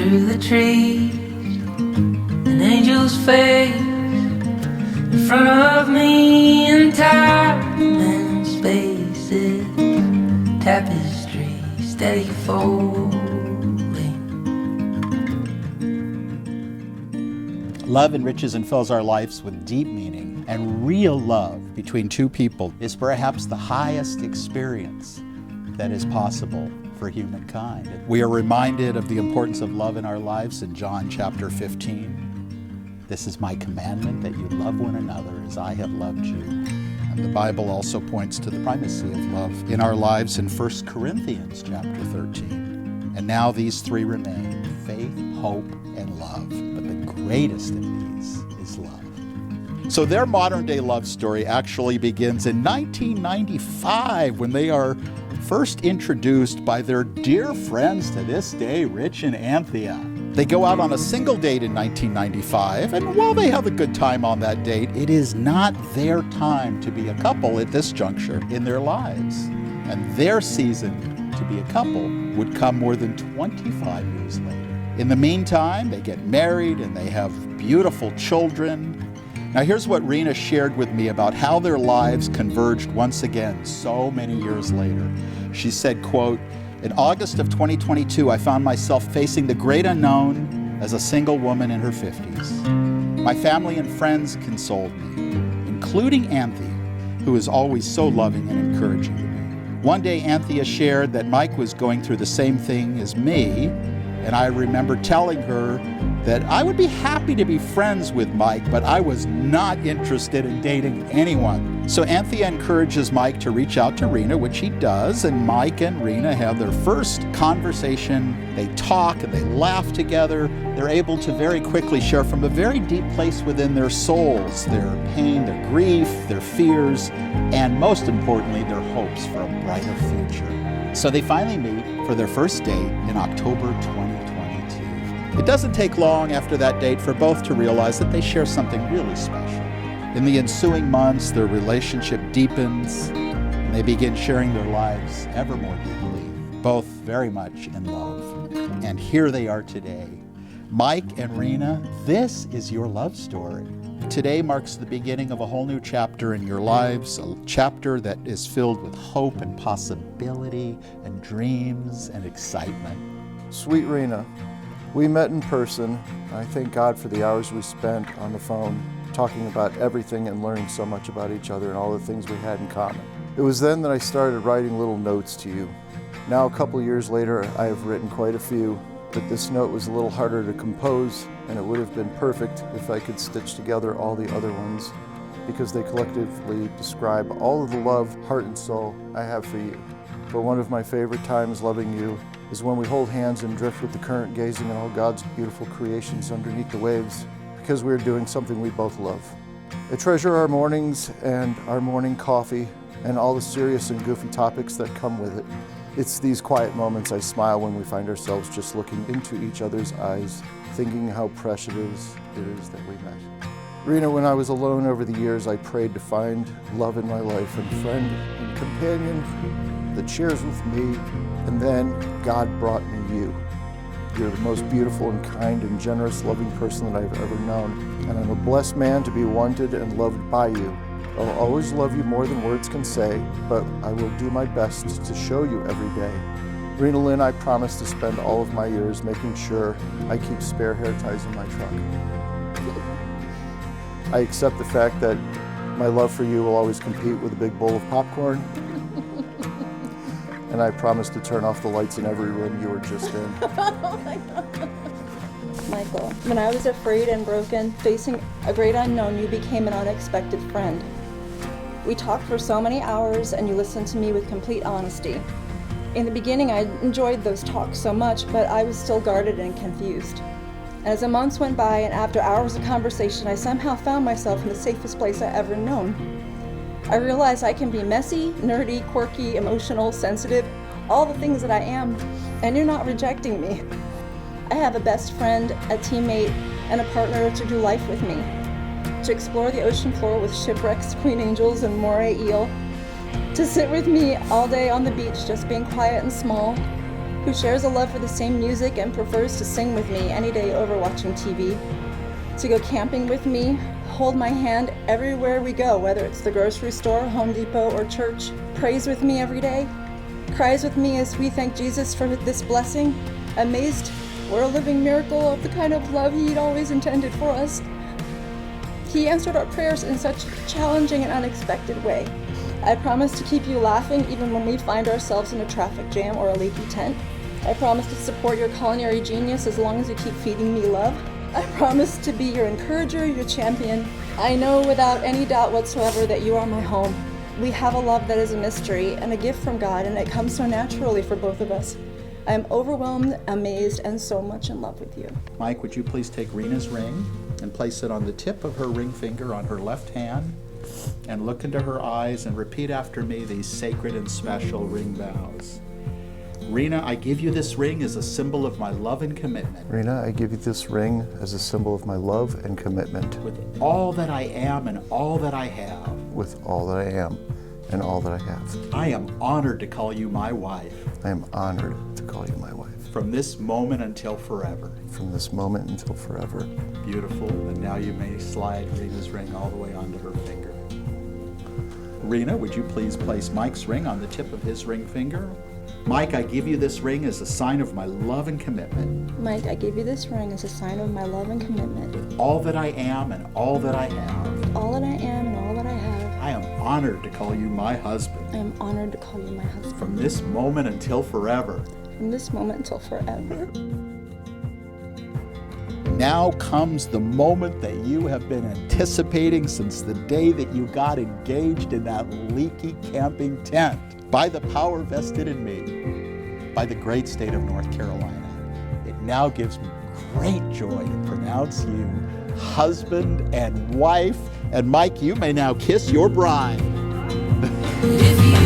through the trees, an angel's face in front of me, and time and spaces, tapestry steady folding. Love enriches and fills our lives with deep meaning, and real love between two people is perhaps the highest experience that is possible for humankind. We are reminded of the importance of love in our lives in John chapter 15. This is my commandment, that you love one another as I have loved you. And the Bible also points to the primacy of love in our lives in 1 Corinthians chapter 13. And now these three remain: faith, hope, and love. But the greatest of these is love. So their modern day love story actually begins in 1995, when they are first introduced by their dear friends to this day, Rich and Anthea. They go out on a single date in 1995, and while they have a good time on that date, it is not their time to be a couple at this juncture in their lives. And their season to be a couple would come more than 25 years later. In the meantime, they get married and they have beautiful children. Now here's what Rena shared with me about how their lives converged once again so many years later. She said, quote, "In August of 2022, I found myself facing the great unknown as a single woman in her 50s. My family and friends consoled me, including Anthea, who is always so loving and encouraging to me. One day, Anthea shared that Mike was going through the same thing as me, and I remember telling her that I would be happy to be friends with Mike, but I was not interested in dating anyone. So Anthea encourages Mike to reach out to Rena, which he does, and Mike and Rena have their first conversation. They talk and they laugh together. They're able to very quickly share from a very deep place within their souls, their pain, their grief, their fears, and most importantly, their hopes for a brighter future. So they finally meet for their first date in October 2022. It doesn't take long after that date for both to realize that they share something really special. In the ensuing months, their relationship deepens, and they begin sharing their lives ever more deeply, both very much in love. And here they are today. Mike and Rena, this is your love story. Today marks the beginning of a whole new chapter in your lives, a chapter that is filled with hope and possibility and dreams and excitement. Sweet Rena, we met in person. I thank God for the hours we spent on the phone talking about everything and learning so much about each other and all the things we had in common. It was then that I started writing little notes to you. Now, a couple years later, I have written quite a few, but this note was a little harder to compose, and it would have been perfect if I could stitch together all the other ones, because they collectively describe all of the love, heart, and soul I have for you. But one of my favorite times loving you is when we hold hands and drift with the current, gazing at all God's beautiful creations underneath the waves, because we're doing something we both love. I treasure our mornings and our morning coffee and all the serious and goofy topics that come with it. It's these quiet moments I smile when we find ourselves just looking into each other's eyes, thinking how precious it is that we met. Rena, when I was alone over the years, I prayed to find love in my life, and friend and companion that shares with me, and then God brought me you. You're the most beautiful and kind and generous, loving person that I've ever known, and I'm a blessed man to be wanted and loved by you. I'll always love you more than words can say, but I will do my best to show you every day. Rena Lynn, I promise to spend all of my years making sure I keep spare hair ties in my truck. I accept the fact that my love for you will always compete with a big bowl of popcorn. And I promise to turn off the lights in every room you were just in. Oh my God. Michael, when I was afraid and broken, facing a great unknown, you became an unexpected friend. We talked for so many hours, and you listened to me with complete honesty. In the beginning, I enjoyed those talks so much, but I was still guarded and confused. And as the months went by, and after hours of conversation, I somehow found myself in the safest place I ever known. I realized I can be messy, nerdy, quirky, emotional, sensitive, all the things that I am, and you're not rejecting me. I have a best friend, a teammate, and a partner to do life with me. To explore the ocean floor with shipwrecks, queen angels, and moray eel. To sit with me all day on the beach just being quiet and small. who shares a love for the same music and prefers to sing with me any day over watching TV, to go camping with me, hold my hand everywhere we go, whether it's the grocery store, Home Depot, or church, prays with me every day, cries with me as we thank Jesus for this blessing, amazed we're a living miracle of the kind of love He'd always intended for us. He answered our prayers in such a challenging and unexpected way. I promise to keep you laughing even when we find ourselves in a traffic jam or a leaky tent. I promise to support your culinary genius as long as you keep feeding me love. I promise to be your encourager, your champion. I know without any doubt whatsoever that you are my home. We have a love that is a mystery and a gift from God, and it comes so naturally for both of us. I am overwhelmed, amazed, and so much in love with you. Mike, would you please take Rena's ring and place it on the tip of her ring finger on her left hand, and look into her eyes and repeat after me these sacred and special ring vows. Rena, I give you this ring as a symbol of my love and commitment. Rena, I give you this ring as a symbol of my love and commitment. With all that I am and all that I have. With all that I am and all that I have. I am honored to call you my wife. I am honored to call you my wife. From this moment until forever. From this moment until forever. Beautiful. And now you may slide Rena's ring all the way onto her finger. Rena, would you please place Mike's ring on the tip of his ring finger? Mike, I give you this ring as a sign of my love and commitment. Mike, I give you this ring as a sign of my love and commitment. With all that I am and all that I have. All that I am and all that I have. I am honored to call you my husband. I am honored to call you my husband. From this moment until forever. From this moment until forever. Now comes the moment that you have been anticipating since the day that you got engaged in that leaky camping tent. By the power vested in me, by the great state of North Carolina, it now gives me great joy to pronounce you husband and wife. And Mike, you may now kiss your bride. If you